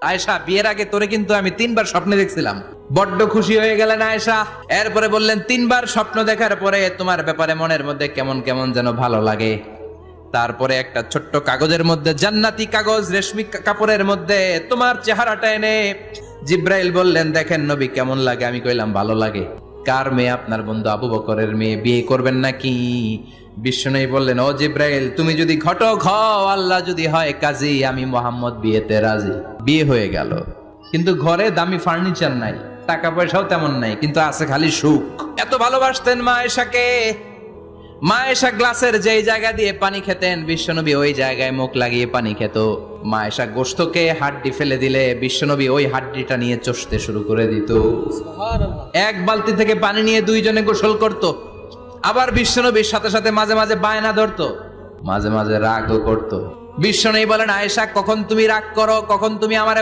আয়েশা, বিয়ের আগে তোরে কিন্তু আমি 3বার স্বপ্নে দেখছিলাম। বড্ড খুশি হয়ে গেলেন আয়েশা। এরপরে বললেন, 3বার স্বপ্ন দেখার পরে তোমার ব্যাপারে মনের মধ্যে কেমন কেমন যেন ভালো লাগে। তারপরে একটা ছোট্ট কাগজের মধ্যে, জান্নাতি কাগজ, রেশমি কাপড়ের মধ্যে তোমার চেহারাটা এনে জিব্রাইল বললেন, দেখেন নবী কেমন লাগে। আমি কইলাম, ভালো লাগে। কার মেয়ে? আপনার বন্ধু আবু বকরের মেয়ে। বিয়ে করবেন নাকি? বিশ্বনবী বললেন, ও জিব্রাইল, তুমি যদি ঘটক হও, আল্লাহ যদি হয় কাজী, আমি মোহাম্মদ বিয়েতে রাজি। বিয়ে হয়ে গেল, কিন্তু ঘরে দামি ফার্নিচার নাই, টাকা পয়সাও তেমন নাই, কিন্তু আছে খালি সুখ। এত ভালোবাসতেন মা আয়েশাকে। মা আয়েশা গ্লাসের যেই জায়গা দিয়ে পানি খেতেন, বিশ্বনবী ওই জায়গায় মুখ লাগিয়ে পানি খেত। মা আয়েশা গোশতকে হাড্ডি ফেলে দিলে বিশ্বনবী ওই হাড্ডিটা নিয়ে চষতে শুরু করে দিত। এক বালতি থেকে পানি নিয়ে দুইজনে গোসল করত। আবার বিশ্বনবীর সাথে সাথে মাঝে মাঝে বায়না ধরতো, মাঝে মাঝে রাগও করতো। বিশ্বনবী বলেন, আয়েশা, কখন তুমি রাগ করো, কখন তুমি আমারে